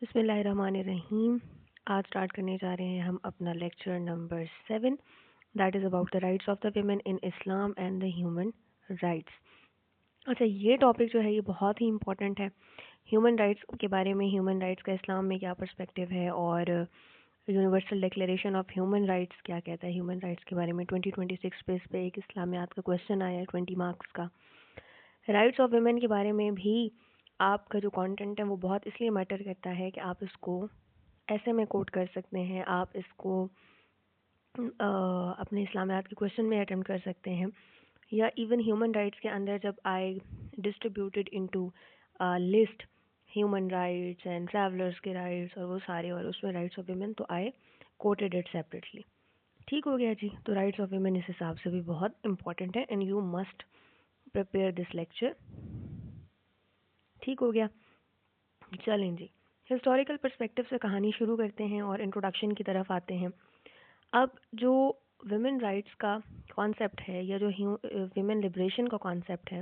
بسم اللہ الرحمن الرحیم. آج اسٹارٹ کرنے جا رہے ہیں ہم اپنا lecture number 7 that is about the rights of the women in Islam and the human rights. اچھا, یہ ٹاپک جو ہے یہ بہت ہی امپورٹنٹ ہے. ہیومن رائٹس کے بارے میں, ہیومن رائٹس کا اسلام میں کیا پرسپیکٹیو ہے, اور universal declaration of human rights کیا کہتا ہے ہیومن رائٹس کے بارے میں. 2026 پیس پہ ایک اسلامیات کا کویشچن آیا ہے 20 مارکس کا. رائٹس آف ویمن کے بارے میں بھی آپ کا جو کانٹینٹ ہے وہ بہت اس لیے میٹر کرتا ہے کہ آپ اس کو ایسے میں کوٹ کر سکتے ہیں, آپ اس کو اپنے اسلامیات کے کویشچن میں اٹیمپٹ کر سکتے ہیں, یا ایون ہیومن رائٹس کے اندر جب I distributed into list human rights and travellers کے رائٹس اور وہ سارے, اور اس میں رائٹس آف ویمن تو آئی کوٹیڈ اٹ سیپریٹلی. ٹھیک ہو گیا جی. تو رائٹس آف ویمن اس حساب سے بھی بہت امپورٹنٹ ہے and you must prepare this lecture. ٹھیک ہو گیا. چلیں جی, ہسٹوریکل پرسپیکٹو سے کہانی شروع کرتے ہیں اور انٹروڈکشن کی طرف آتے ہیں. اب جو ویمن رائٹس کا کانسیپٹ ہے, یا جو ویمن لبریشن کا کانسیپٹ ہے,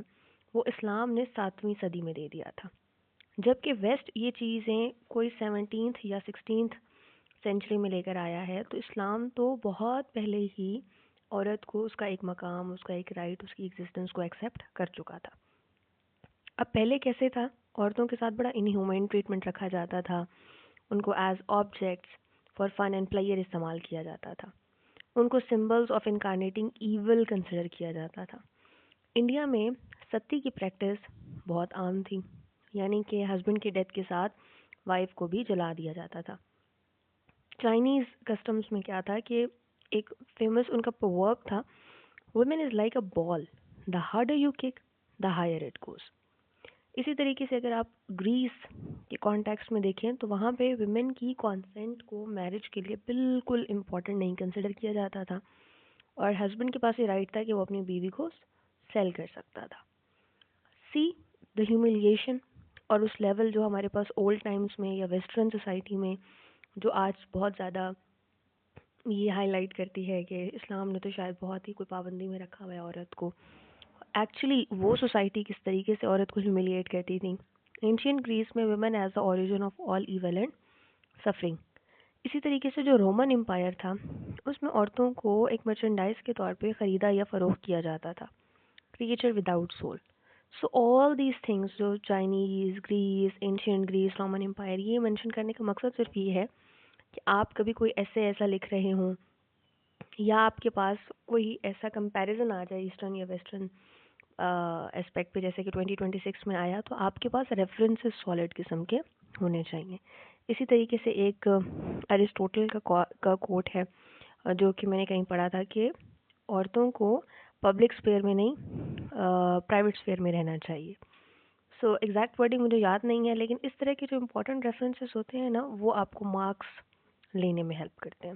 وہ اسلام نے 7ویں صدی میں دے دیا تھا, جبکہ ویسٹ یہ چیزیں کوئی 17th یا 16th سینچری میں لے کر آیا ہے. تو اسلام تو بہت پہلے ہی عورت کو اس کا ایک مقام, اس کا ایک رائٹ, اس کی ایگزسٹنس کو ایکسیپٹ کر چکا تھا. اب پہلے کیسے تھا, عورتوں کے ساتھ بڑا انہیومن ٹریٹمنٹ رکھا جاتا تھا, ان کو as objects for fun and player استعمال کیا جاتا تھا, ان کو سمبلز آف انکارنیٹنگ ایول کنسیڈر کیا جاتا تھا. انڈیا میں ستی کی پریکٹس بہت عام تھی, یعنی کہ ہسبینڈ کی ڈیتھ کے ساتھ وائف کو بھی جلا دیا جاتا تھا. چائنیز کسٹمز میں کیا تھا کہ ایک فیمس ان کا پروورب تھا, woman is like a ball, the harder you kick the higher it goes. اسی طریقے سے اگر آپ گریس کے کانٹیکسٹ میں دیکھیں تو وہاں پہ ویمن کی کانسینٹ کو میرج کے لیے بالکل امپورٹنٹ نہیں کنسیڈر کیا جاتا تھا, اور ہسبینڈ کے پاس یہ رائٹ تھا کہ وہ اپنی بیوی کو سیل کر سکتا تھا. سی دا ہیوملیشن, اور اس لیول جو ہمارے پاس اولڈ ٹائمز میں یا ویسٹرن سوسائٹی میں جو آج بہت زیادہ یہ ہائی لائٹ کرتی ہے کہ اسلام نے تو شاید بہت ہی کوئی پابندی میں رکھا ہوا ہے عورت کو. ایکچولی وہ سوسائٹی کس طریقے سے عورت کو ہیوملیٹ کرتی تھی. اینشینٹ گریس میں women as the origin of all evil and suffering. اسی طریقے سے جو رومن امپائر تھا اس میں عورتوں کو ایک مرچنڈائز کے طور پہ خریدا یا فروخت کیا جاتا تھا, creature without soul. So all these things جو Chinese, Greece, ancient Greece, Roman empire, یہ مینشن کرنے کا مقصد صرف یہ ہے کہ آپ کبھی کوئی ایسا لکھ رہے ہوں, یا آپ کے پاس کوئی ایسا کمپیریزن آ جائے ایسٹرن یا ویسٹرن اسپیکٹ پہ, جیسے کہ 2026 میں آیا, تو آپ کے پاس ریفرنسز سالڈ قسم کے ہونے چاہیے. اسی طریقے سے ایک ایرسٹوٹل کا کوٹ ہے جو کہ میں نے کہیں پڑھا تھا کہ عورتوں کو پبلک اسپیئر میں نہیں پرائیویٹ اسپیئر میں رہنا چاہیے. سو ایگزیکٹ ورڈنگ مجھے یاد نہیں ہے, لیکن اس طرح کے جو امپورٹنٹ ریفرنسز ہوتے ہیں نا, وہ آپ کو مارکس لینے میں ہیلپ کرتے ہیں.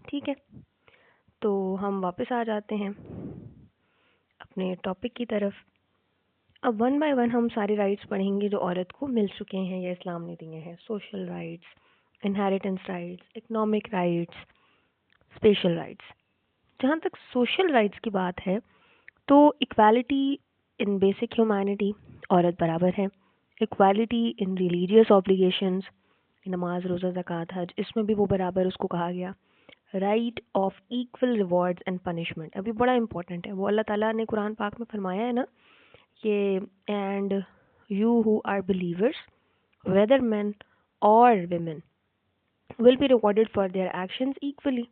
ٹھیک ہے, تو ہم واپس آ جاتے ہیں اپنے ٹاپک کی طرف. اب ون بائی ون ہم سارے رائٹس پڑھیں گے جو عورت کو مل چکے ہیں یا اسلام نے دیے ہیں. Social rights, inheritance rights, economic rights, special rights. جہاں تک سوشل رائٹس کی بات ہے تو ایکویلٹی ان بیسک ہیومینٹی, عورت برابر ہے. ایکویلٹی ان ریلیجیس آبلیگیشنز, نماز, روزہ, زکوٰۃ, حج, اس میں بھی وہ برابر اس کو کہا گیا. Right of equal rewards and punishment, ابھی بڑا امپورٹنٹ ہے, وہ اللہ تعالیٰ نے قرآن پاک میں فرمایا ہے نا کہ and you who are believers whether men اور women will be rewarded for their actions equally,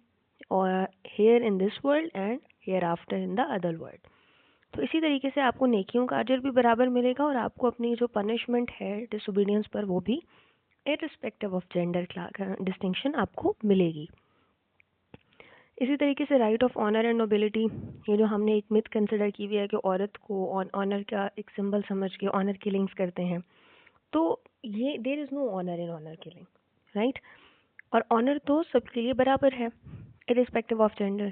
اور here in this world and hereafter in the other world. تو اسی طریقے سے آپ کو نیکیوں کا اجر بھی برابر ملے گا, اور آپ کو اپنی جو پنشمنٹ ہے ڈس اوبیڈینس پر وہ بھی ارسپیکٹو آف جینڈر ڈسٹنکشن آپ کو ملے گی. اسی طریقے سے right of honour and nobility, یہ جو ہم نے ایک مت کنسیڈر کی ہوئی ہے کہ عورت کو آنر کا ایک سمبل سمجھ کے آنر کلنگس کرتے ہیں, تو یہ دیر از نو آنر ان آنر کلنگ, رائٹ. اور آنر تو سب کے لیے برابر ہے ارسپیکٹو آف جینڈر.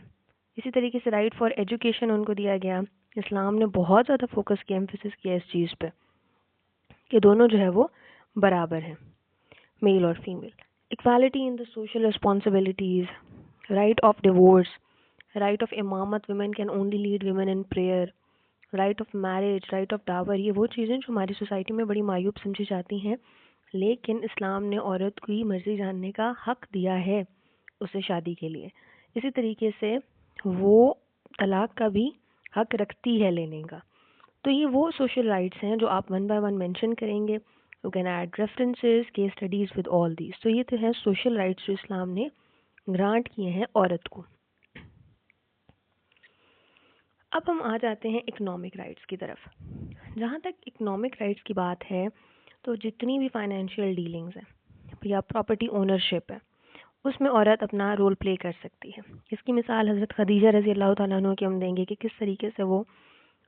اسی طریقے سے رائٹ فار ایجوکیشن ان کو دیا گیا. اسلام نے بہت زیادہ فوکس کیا, ایمفیسس کیا اس چیز پہ کہ دونوں جو ہے وہ برابر ہیں, میل اور female. Equality in the social responsibilities, right of divorce, right of امامت, women can only lead women in prayer, right of marriage, right of dowry. یہ وہ چیزیں جو ہماری سوسائٹی میں بڑی معیوب سمجھی جاتی ہیں, لیکن اسلام نے عورت کو ہی مرضی جاننے کا حق دیا ہے اسے شادی کے لیے. اسی طریقے سے وہ طلاق کا بھی حق رکھتی ہے لینے کا. تو یہ وہ سوشل رائٹس ہیں جو آپ ون بائی ون مینشن کریں گے. You can add references case studies with all these. تو یہ تو ہیں سوشل رائٹس جو اسلام نے گرانٹ کیے ہیں عورت کو. اب ہم آ جاتے ہیں اکنامک رائٹس کی طرف. جہاں تک اکنامک رائٹس کی بات ہے تو جتنی بھی فائنینشیل ڈیلنگز ہیں یا پراپرٹی اونرشپ ہے اس میں عورت اپنا رول پلے کر سکتی ہے. اس کی مثال حضرت خدیجہ رضی اللہ تعالیٰ عنہ کی ہم دیں گے کہ کس طریقے سے وہ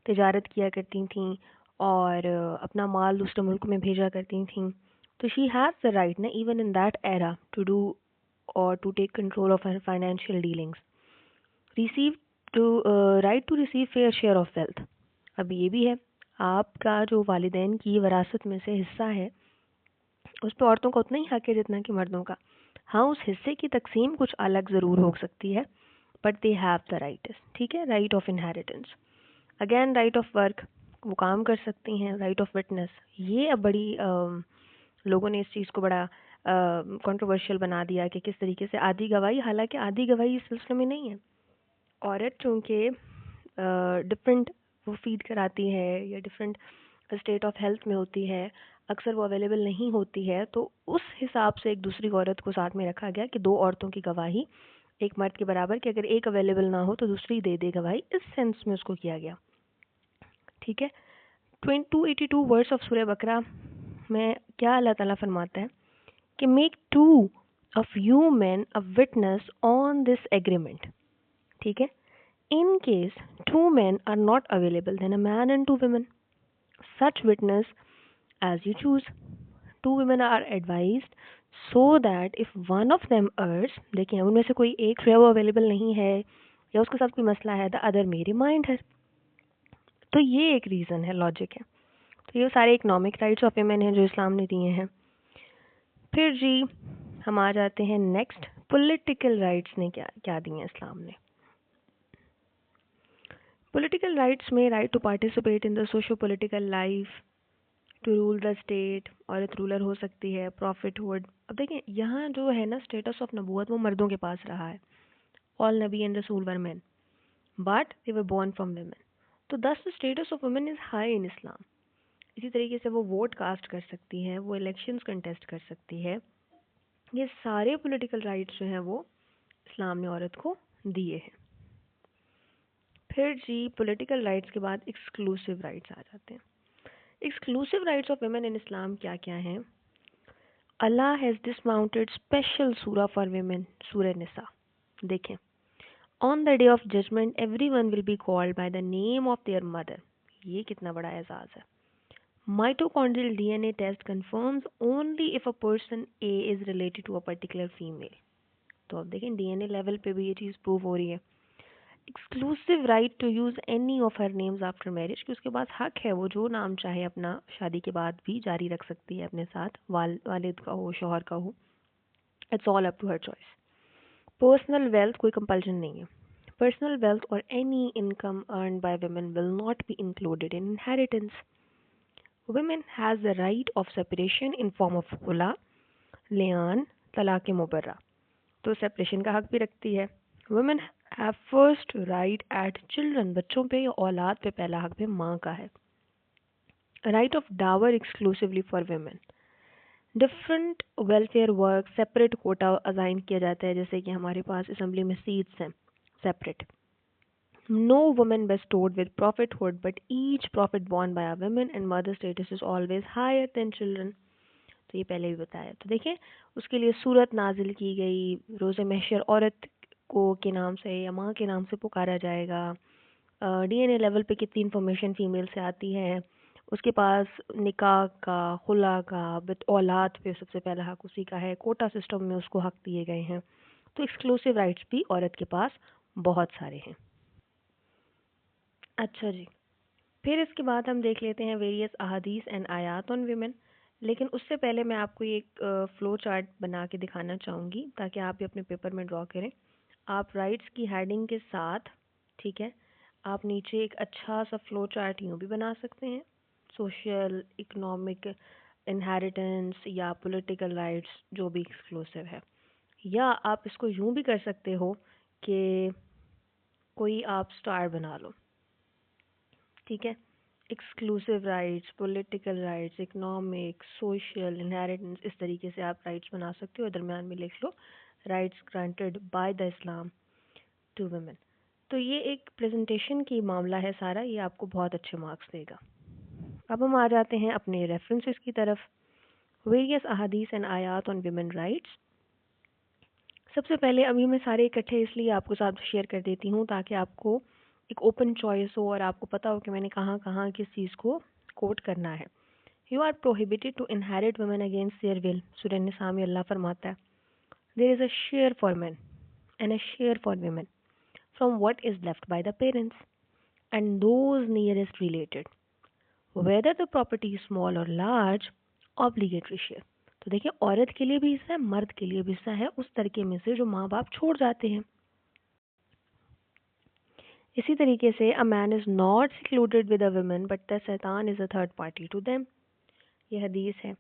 تجارت کیا کرتی تھیں اور اپنا مال دوسرے ملک میں بھیجا کرتی تھیں. تو شی ہیز دا رائٹ نا even in that era to do or to take control of her financial dealings. Receive to right to receive fair share of wealth. اب یہ بھی ہے آپ کا جو والدین کی وراثت میں سے حصہ ہے اس پہ عورتوں کا اتنا ہی حق ہے جتنا کہ مردوں کا. ہاں اس حصے کی تقسیم کچھ الگ ضرور ہو سکتی ہے but they have the right. ٹھیک ہے, right of inheritance. Again right of work, وہ کام کر سکتی ہیں. رائٹ آف وٹنس, یہ اب بڑی لوگوں نے اس چیز کو بڑا کنٹروورشل بنا دیا کہ کس طریقے سے آدھی گواہی, حالانکہ آدھی گواہی اس سلسلے میں نہیں ہے. عورت چونکہ ڈفرینٹ وہ فیڈ کراتی ہے یا ڈفرینٹ اسٹیٹ آف ہیلتھ میں ہوتی ہے, اکثر وہ اویلیبل نہیں ہوتی ہے, تو اس حساب سے ایک دوسری عورت کو ساتھ میں رکھا گیا کہ دو عورتوں کی گواہی ایک مرد کے برابر, کہ اگر ایک اویلیبل نہ ہو تو دوسری دے دے گواہی. اس سینس میں اس کو کیا گیا. ٹھیک ہے. 282 ورس آف سورہ بقرہ میں کیا اللہ تعالیٰ فرماتا ہے کہ make two of you men a witness on this agreement. ٹھیک ہے. In case two men are not available, then a man and two women. Such witness as you choose. Two women are advised so that if one of them errs, دیکھیں ان میں سے کوئی ایک جو ہے وہ اویلیبل نہیں ہے یا اس کے ساتھ کوئی مسئلہ ہے, the other may remind her. تو یہ ایک ریزن ہے, لاجک ہے. تو یہ سارے اکنامک رائٹس آف ویمن ہیں جو اسلام نے دیے ہیں. پھر جی ہم آ جاتے ہیں نیکسٹ, پولیٹیکل رائٹس نے کیا دیے ہیں اسلام نے. پولیٹیکل رائٹس میں right to participate in the socio political life, to rule the state, عورت رولر ہو سکتی ہے, پروفٹ ہوڈ. اب دیکھیں یہاں جو ہے نا اسٹیٹس آف نبوت وہ مردوں کے پاس رہا ہے. آل نبی اینڈ رسول were men but they were born from women. تو this status of women is high in Islam. اسی طریقے سے وہ ووٹ کاسٹ کر سکتی ہے, وہ الیکشنز کنٹیسٹ کر سکتی ہے. یہ سارے پولیٹیکل رائٹس جو ہیں وہ اسلام نے عورت کو دیے ہیں. پھر جی پولیٹیکل رائٹس کے بعد ایکسکلوسیو رائٹس آ جاتے ہیں. Exclusive rights of women in Islam کیا کیا ہیں. اللہ ہیز ڈسماؤنٹڈ اسپیشل سورہ فار ویمن, سورہ نساء. دیکھیں on the day of judgment everyone will be called by the name of their mother. یہ کتنا بڑا اعزاز ہے. Mitochondrial D N A test confirms only if a person A is related to a particular female. تو اب دیکھیں D N اے level پہ بھی یہ چیز پروو ہو رہی ہے. Exclusive right to use any of her names after marriage, کہ اس کے پاس حق ہے وہ جو نام چاہے اپنا شادی کے بعد بھی جاری رکھ سکتی ہے اپنے ساتھ, والد کا ہو شوہر کا ہو. It's all up to her choice. Personal wealth کوئی کمپلشن نہیں ہے. پرسنل ویلتھ اور any income earned by women will not be included in inheritance. Women has the right of separation in form of خلا, لیان, طلاق مبرہ. تو separation کا حق بھی رکھتی ہے. Women have first right at children, بچوں پہ یا اولاد پہ پہلا حق بھی ماں کا ہے. Right of dower exclusively for women. Different welfare work separate quota assign کیا جاتا ہے, جیسے کہ ہمارے پاس اسمبلی میں سیٹس ہیں separate. No woman bestowed with prophethood, but each prophet born by a woman and mother status is always higher than children. تو یہ پہلے بھی بتایا. تو دیکھیں اس کے لیے صورت نازل کی گئی, روز محشر عورت کو کے نام سے یا ماں کے نام سے پکارا جائے گا. ڈی این اے لیول پہ کتنی انفارمیشن فیمیل سے آتی ہے, اس کے پاس نکاح کا, خلا کا, اولاد پہ سب سے پہلا حق اسی کا ہے. کوٹا سسٹم میں اس کو حق دیے گئے ہیں. تو ایکسکلوسیو رائٹس بھی عورت کے پاس بہت سارے ہیں. اچھا جی, پھر اس کے بعد ہم دیکھ لیتے ہیں ویریس احادیث اینڈ آیات آن ویمن. لیکن اس سے پہلے میں آپ کو ایک فلو چارٹ بنا کے دکھانا چاہوں گی تاکہ آپ بھی اپنے پیپر میں ڈرا کریں. آپ رائٹس کی ہیڈنگ کے ساتھ, ٹھیک ہے, آپ نیچے ایک اچھا سا فلو چارٹ یوں بھی بنا سکتے ہیں. سوشل, اکنامک, انہیریٹنس یا پولیٹیکل رائٹس جو بھی ایکسکلوسیو ہے. یا آپ اس کو یوں بھی کر سکتے ہو کہ کوئی آپ اسٹار بنا لو, ٹھیک ہے. Exclusive rights, political rights, economic, social, inheritance, اس طریقے سے آپ رائٹس بنا سکتے ہو. درمیان میں لکھ لو rights granted by the Islam to women. تو یہ ایک پریزنٹیشن کی معاملہ ہے سارا, یہ آپ کو بہت اچھے مارکس دے گا. اب ہم آ جاتے ہیں اپنے ریفرنسز کی طرف. ویریس احادیث اینڈ آیات آن ویمن رائٹس. سب سے پہلے ابھی میں سارے اکٹھے اس لیے آپ کو ساتھ شیئر کر دیتی ہوں تاکہ آپ کو ایک اوپن چوائس ہو اور آپ کو پتا ہو کہ میں نے کہاں کہاں کس چیز کو کوٹ کرنا ہے. You are prohibited to inherit women against their will. سورہ النساء میں اللہ فرماتا ہے there is a share for men and a share for women from what is left by the parents and those nearest related, whether the property is small or large, obligatory share. تو دیکھیں عورت کے لیے بھی حصہ ہے, مرد کے لیے بھی حصہ ہے اس ترکے میں سے جو ماں باپ چھوڑ جاتے ہیں. اسی طریقے سے a man is not secluded with a woman but the shaitan is a third party to them. یہ حدیث ہے.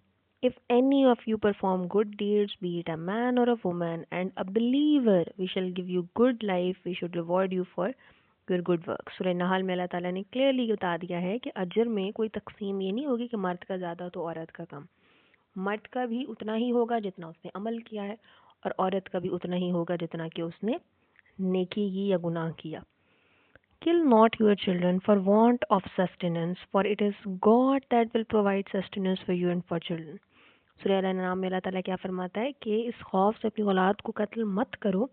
If any of you perform good deeds, be it a man or a woman, and a believer, we shall give you good life, we should reward you for your good work. سورہ نحل میں اللہ تعالیٰ نے clearly بتا دیا ہے کہ اجر میں کوئی تقسیم یہ نہیں ہوگی کہ مرد کا زیادہ تو عورت کا کم. مرد کا بھی اتنا ہی ہوگا جتنا اس نے عمل کیا ہے, اور عورت کا بھی اتنا ہی ہوگا جتنا کہ اس نے نیکی کی یا گناہ کیا. Kill not your children for want of sustenance, for it is God that will provide sustenance for you and for children. سورہ الانعام میں اللہ تعالیٰ کیا فرماتا ہے کہ اس خوف سے اپنی اولاد کو قتل مت کرو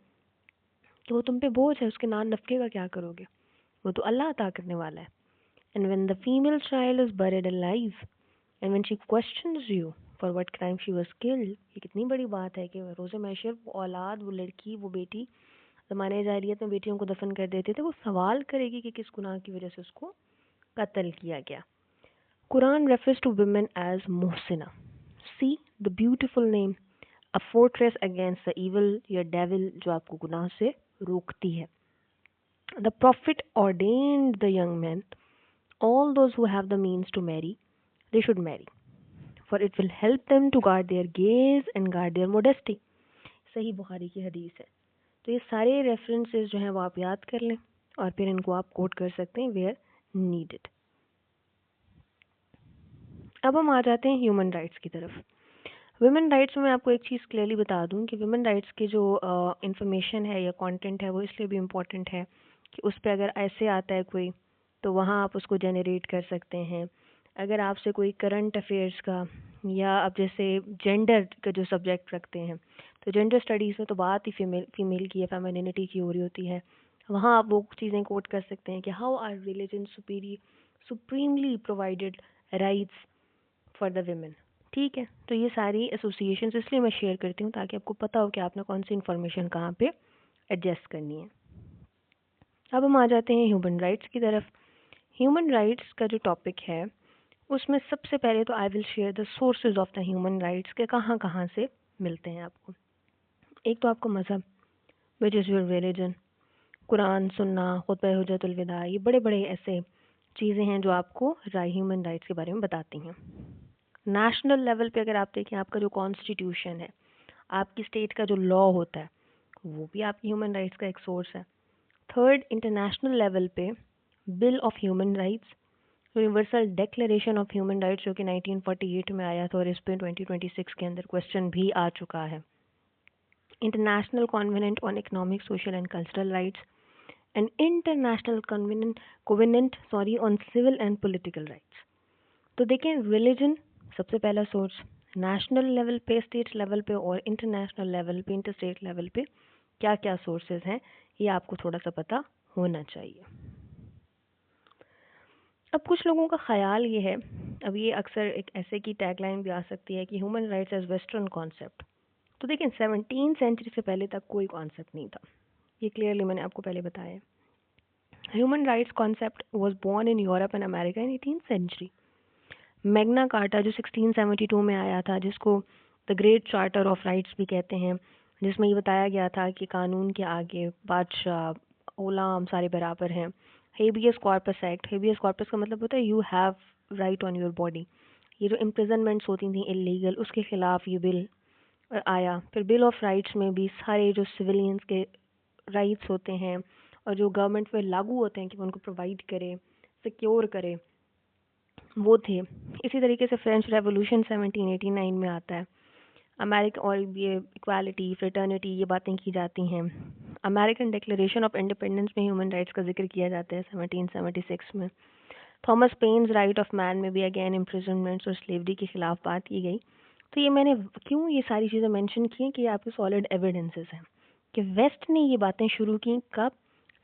کہ وہ تم پہ بوجھ ہے, اس کے نان نفقے کا کیا کرو گے, وہ تو اللہ عطا کرنے والا ہے. And when the female child is buried alive and when she questions you for what crime she was killed, یہ کتنی بڑی بات ہے کہ روز محشر وہ اولاد, وہ لڑکی, وہ بیٹی, زمانے جاہلیت میں بیٹیوں کو دفن کر دیتے تھے, وہ سوال کرے گی کہ کس گناہ کی وجہ سے اس کو قتل کیا گیا. قرآن refers to women as Mohsina. See the beautiful name, a fortress against the evil, your devil, جو آپ کو گناہ سے روکتی ہے. The prophet ordained the young men, all those who have the means to marry, they should marry, for it will help them to guard their gaze and guard their modesty. صحیح بخاری کی حدیث ہے. تو یہ سارے ریفرنسز جو ہیں وہ آپ یاد کر لیں اور پھر ان کو آپ کوٹ کر سکتے ہیں ویئر نیڈڈ. اب ہم آ جاتے ہیں ہیومن رائٹس کی طرف. ویمن رائٹس میں آپ کو ایک چیز کلیئرلی بتا دوں کہ ویمن رائٹس کی جو انفارمیشن ہے یا کانٹینٹ ہے وہ اس لیے بھی امپورٹنٹ ہے کہ اس پہ اگر ایسے آتا ہے کوئی تو وہاں آپ اس کو جنریٹ کر سکتے ہیں. اگر آپ سے کوئی کرنٹ افیئرس کا یا اب جیسے جینڈر کا جو سبجیکٹ رکھتے ہیں تو جینڈر اسٹڈیز میں تو بات ہی فیمیل کی ہے, فیمینینٹی کی ہو رہی ہوتی ہے, وہاں آپ وہ چیزیں کوٹ کر سکتے ہیں کہ how are religion supremely provided rights for the women. ٹھیک ہے, تو یہ ساری ایسوسیشنز اس لیے میں شیئر کرتی ہوں تاکہ آپ کو پتہ ہو کہ آپ نے کون سی انفارمیشن کہاں پہ ایڈجسٹ کرنی ہے. اب ہم آ جاتے ہیں ہیومن رائٹس کی طرف. ہیومن رائٹس کا جو ٹاپک ہے اس میں سب سے پہلے تو I will share the sources of the human rights کے کہاں کہاں سے ملتے ہیں آپ کو. ایک تو آپ کو مذہب وچ از یور ریلیجن, قرآن, سننا, خطبہ حجۃ الوداع, یہ بڑے بڑے ایسے چیزیں ہیں جو آپ کو ہیومن رائٹس کے بارے میں بتاتی ہیں. نیشنل لیول پہ اگر آپ دیکھیں آپ کا جو کانسٹیٹیوشن ہے, آپ کی اسٹیٹ کا جو لا ہوتا ہے وہ بھی آپ کی ہیومن رائٹس کا ایک سورس ہے. تھرڈ, انٹرنیشنل لیول پہ bill of human rights, universal declaration of human rights جو کہ 1948 میں آیا تھا اور اس پہ 2026 کے اندر کوشچن بھی آ چکا ہے. International covenant on economic, social and cultural rights and international covenant on civil and political rights. تو دیکھیں ریلیجن سب سے پہلا سورس, نیشنل لیول پہ, اسٹیٹ لیول پہ اور انٹرنیشنل لیول پہ, انٹر اسٹیٹ لیول پہ کیا کیا سورسز ہیں یہ آپ کو تھوڑا سا پتہ ہونا چاہیے. اب کچھ لوگوں کا خیال یہ ہے, اب یہ اکثر ایک ایسے کی ٹیگ لائن بھی آ سکتی ہے کہ human rights as western concept. تو دیکھیں 17 سینچری سے پہلے تک کوئی کانسیپٹ نہیں تھا, یہ کلیئرلی میں نے آپ کو پہلے بتایا. Human rights concept was born in Europe and America in 18th century. Magna Carta جو 1672 میں آیا تھا, جس کو the great charter of rights بھی کہتے ہیں, جس میں یہ بتایا گیا تھا کہ قانون کے آگے بادشاہ, غلام سارے برابر ہیں. ہیبیس کارپس ایکٹ, ہیبیس کارپس کا مطلب ہوتا ہے you have right on your body, یہ جو امپریزنمنٹس ہوتی تھیں اللیگل، اس کے خلاف یہ بل آیا. پھر بل آف رائٹس میں بھی سارے جو سویلینس کے رائٹس ہوتے ہیں اور جو گورنمنٹ پہ لاگو ہوتے ہیں کہ وہ ان کو پرووائڈ کرے، سیکیور کرے، وہ تھے. اسی طریقے سے فرینچ ریولوشن 1789 میں آتا ہے. امریکہ اور یہ اکوالٹی، فریٹرنیٹی، یہ باتیں کی جاتی ہیں. امریکن ڈکلیریشن آف انڈیپینڈنس میں ہیومن رائٹس کا ذکر کیا جاتا ہے 1776 میں. تھامس پینز رائٹ آف مین میں بھی اگین امپریزنمنٹس اور سلیوری کے خلاف بات کی گئی. تو یہ میں نے کیوں یہ ساری چیزیں مینشن کی ہیں کہ یہ آپ کے سالڈ ایویڈنسز ہیں کہ ویسٹ نے یہ باتیں شروع کی کب،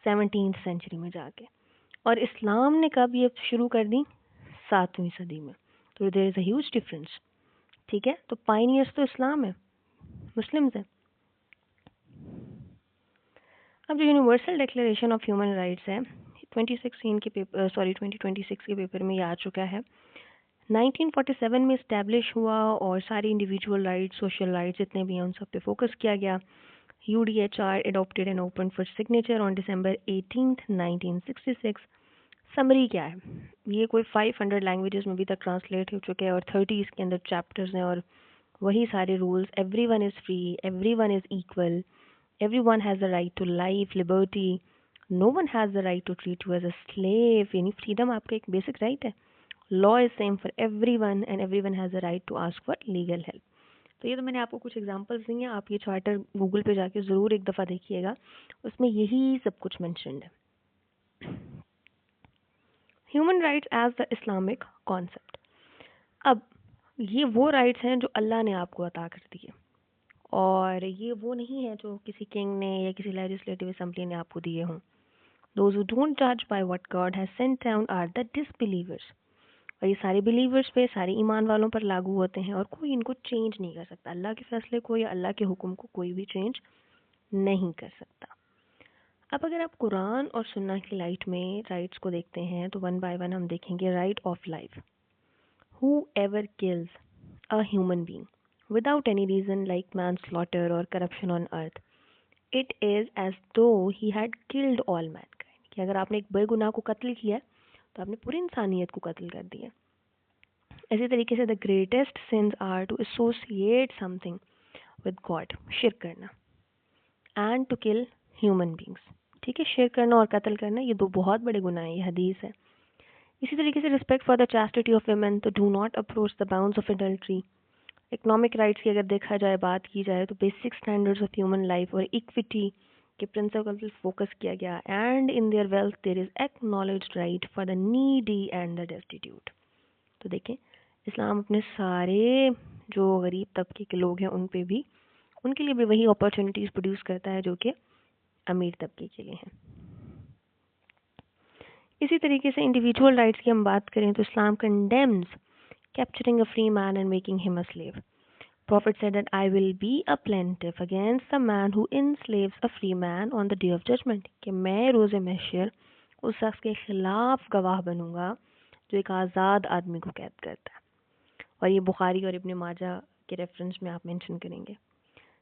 17th سینچری میں جا کے، اور اسلام نے کب یہ شروع کر دی، 7ویں صدی میں. تو دیر از اے ہیوج ڈفرینس. ٹھیک ہے، تو پائنیئرس تو اسلام ہے، مسلمز ہیں. اب جو universal declaration of human rights ہے 2026 کے پیپر میں یہ آ چکا ہے. 1947 میں اسٹیبلش ہوا اور ساری انڈیویجول رائٹس، سوشل رائٹس جتنے بھی ہیں ان سب پہ فوکس کیا گیا. UDHR adopted and opened for signature on December 18th 1966. Summary کیا ہے، یہ کوئی 500 لینگویجز میں بھی تک ٹرانسلیٹ ہو چکے ہیں اور 30 اس کے اندر چیپٹرز ہیں اور وہی سارے rules. Everyone is free, everyone is equal, everyone has the right to life, liberty, no one has the right to treat you as a slave. یعنی فریڈم آپ کا ایک بیسک رائٹ ہے. Law is same for everyone and everyone has the right to ask for legal help. تو یہ تو میں نے آپ کو کچھ ایگزامپلس دی ہیں، آپ یہ چارٹر گوگل پہ جا کے ضرور ایک دفعہ دیکھیے گا، اس میں یہی سب کچھ مینشنڈ ہے. Human rights as the Islamic concept. اب یہ وہ رائٹس ہیں جو اللہ نے آپ کو عطا کر دیے، اور یہ وہ نہیں ہے جو کسی کنگ نے یا کسی لیجسلیٹو اسمبلی نے آپ کو دیے ہوں. Those who don't judge by what God has sent down are the disbelievers. اور یہ سارے بلیورز پہ، سارے ایمان والوں پر لاگو ہوتے ہیں اور کوئی ان کو چینج نہیں کر سکتا. اللہ کے فیصلے کو یا اللہ کے حکم کو کوئی بھی چینج نہیں کر سکتا. اب اگر آپ قرآن اور سنہ کی لائٹ میں رائٹس کو دیکھتے ہیں تو ون بائی ون ہم دیکھیں گے. Right of life. Whoever kills a human being without any reason like manslaughter or corruption on earth, it is as though he had killed all mankind. کہ اگر آپ نے ایک بے گناہ کو قتل کیا تو آپ نے پوری انسانیت کو قتل کر دیا. اسی طریقے سے the greatest sins are to associate something with God, شرک کرنا, and to kill human beings. ٹھیک ہے، شرک کرنا اور قتل کرنا یہ دو بہت بڑے گناہ ہیں، یہ حدیث ہے. اسی طریقے سے respect for the chastity of women, تو do not approach the bounds of adultery. Economic rights کی اگر دیکھا جائے، بات کی جائے تو basic standards of human life اور ایکوٹی کے پرنسپل پر فوکس کیا گیا. And in their wealth there is acknowledged right for the needy and the destitute. تو دیکھیں اسلام اپنے سارے جو غریب طبقے کے لوگ ہیں ان پہ بھی، ان کے لیے بھی وہی اپرچونیٹیز پروڈیوس کرتا ہے جو کہ امیر طبقے کے لیے ہیں. اسی طریقے سے انڈیویجول رائٹس کی ہم بات کریں تو اسلام condemns capturing a free man and making him a slave. Prophet said that I will be a plaintiff against the man who enslaves a free man on the day of judgment. کہ میں روز محشر اس شخص کے خلاف گواہ بنوں گا جو ایک آزاد آدمی کو قید کرتا ہے. اور یہ بخاری اور ابن ماجہ کے ریفرنس میں آپ مینشن کریں گے.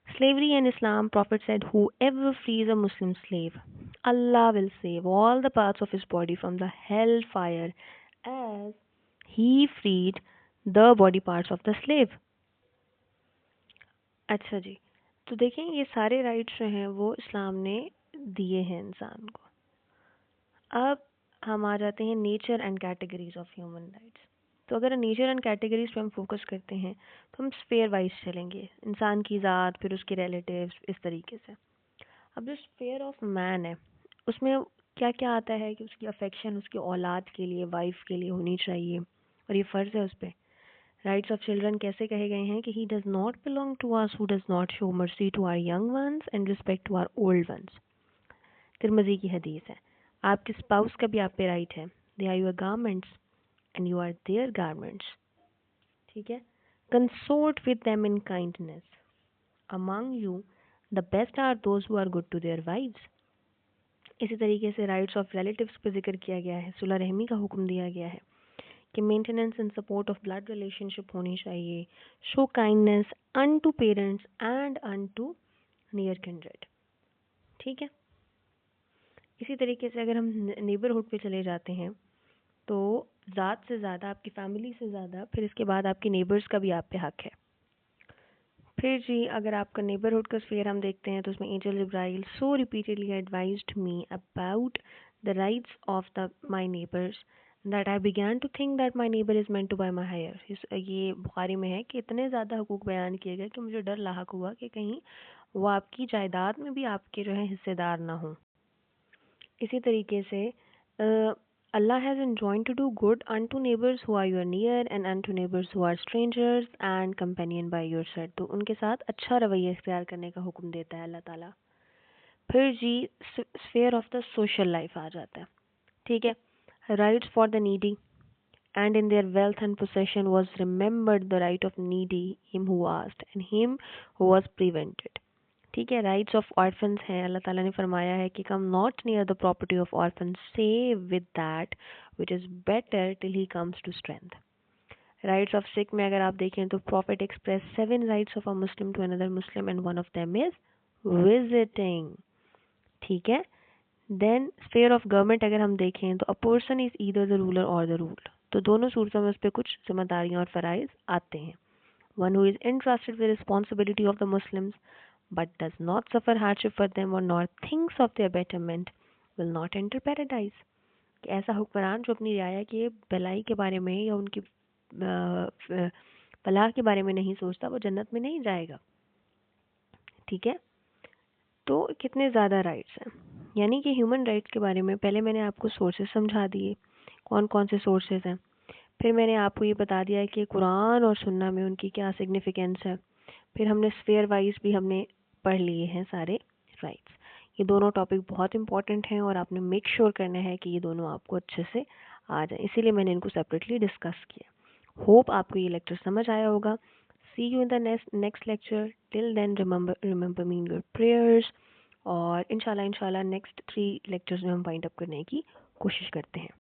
Slavery in Islam, Prophet said, whoever frees a Muslim slave, Allah will save all the parts of his body from the hell fire as he freed the body parts of the slave. اچھا جی، تو دیکھیں یہ سارے rights جو ہیں وہ اسلام نے دیے ہیں انسان کو. اب ہم آ جاتے ہیں nature and categories of human rights. تو اگر نیچر اینڈ کیٹیگریز پہ ہم فوکس کرتے ہیں تو ہم اسفیئر وائز چلیں گے، انسان کی ذات، پھر اس کے ریلیٹیوز، اس طریقے سے. اب جو اسفیئر آف مین ہے اس میں کیا کیا آتا ہے کہ اس کی افیکشن اس کی اولاد کے لیے، وائف کے لیے ہونی چاہیے اور یہ فرض ہے اس پہ. رائٹس آف چلڈرن کیسے کہے گئے ہیں کہ he does not belong to us who does not show mercy to our young ones and respect to our old ones. Tirmidhi کی حدیث ہے. آپ کے اسپاؤس کا بھی آپ پہ رائٹ ہے. They are your garments and you are their garments. ٹھیک ہے. Consort with them in kindness. Among you the best are those who are good to their wives. اسی طریقے سے رائٹس آف ریلیٹیوز پہ ذکر کیا گیا ہے، صلہ رحمی کا حکم دیا گیا ہے کہ maintenance and support of blood relationship ہونی چاہیے. Show kindness unto parents and unto near kindred. ٹھیک ہے. اسی طریقے سے اگر ہم نیبرہڈ پہ چلے جاتے ہیں تو ذات سے زیادہ, آپ کی فیملی سے زیادہ, پھر اس کے بعد آپ کی نیبرز کا بھی آپ پہ حق ہے. پھر جی اگر آپ کا نیبرہڈ کا اسفیئر ہم دیکھتے ہیں تو اس میں angel Jibrail so repeatedly advised me about the rights of my neighbors that I began to think that my neighbor is meant to buy my hair. یہ بخاری میں ہے کہ اتنے زیادہ حقوق بیان کیے گئے کہ مجھے ڈر لاحق ہوا کہ کہیں وہ آپ کی جائیداد میں بھی آپ کے جو ہے حصے دار نہ ہوں. اسی طریقے سے Allah has enjoined to do good unto neighbors who are your near and unto neighbors who are strangers and companion by your side. تو ان کے ساتھ اچھا رویہ اختیار کرنے کا حکم دیتا ہے اللہ تعالیٰ. پھر جی sphere of the social life آ جاتا ہے, ٹھیک ہے. Rights for the needy and in their wealth and possession was remembered the right of needy, him who asked and him who was prevented. ٹھیک ہے. رائٹس آف آرفنس ہیں, اللہ تعالیٰ نے فرمایا ہے کہ come not near the property of orphans save with that which is better till he comes to strength. Rights of سکھ میں اگر آپ دیکھیں تو prophet express 7 rights of a Muslim to another Muslim and one of them is visiting. ٹھیک ہے. دین sphere of government اگر ہم دیکھیں تو a person is either the ruler اور دا رولڈ. تو دونوں صورتوں میں اس پہ کچھ ذمہ داریاں اور فرائض آتے ہیں. One who is interested with responsibility of the Muslims but does not suffer hardship for them or nor thinks of their betterment will not enter paradise. کہ ایسا حکمران جو اپنی رعایا کے بھلائی کے بارے میں یا ان کی فلاح کے بارے میں نہیں سوچتا وہ جنت میں نہیں جائے گا. ٹھیک ہے. تو کتنے زیادہ رائٹس ہیں, یعنی کہ ہیومن رائٹس کے بارے میں پہلے میں نے آپ کو سورسز سمجھا دیے, کون کون سے سورسز ہیں. پھر میں نے آپ کو یہ بتا دیا کہ قرآن اور سنہ میں ان کی کیا سگنیفیکنس ہے. پھر ہم نے اسفیئر وائز بھی ہم نے پڑھ لیے ہیں سارے رائٹس. یہ دونوں ٹاپک بہت امپورٹنٹ ہیں اور آپ نے میک شیور کرنا ہے کہ یہ دونوں آپ کو اچھے سے آ جائیں, اسی لیے میں نے ان کو سیپریٹلی ڈسکس کیا. ہوپ آپ کو یہ لیکچر سمجھ آیا ہوگا. See you in the next lecture. Till then remember me in your prayers. اور انشاءاللہ نیکسٹ 3 لیکچرز میں ہم فائنڈ اپ کرنے کی کوشش کرتے ہیں.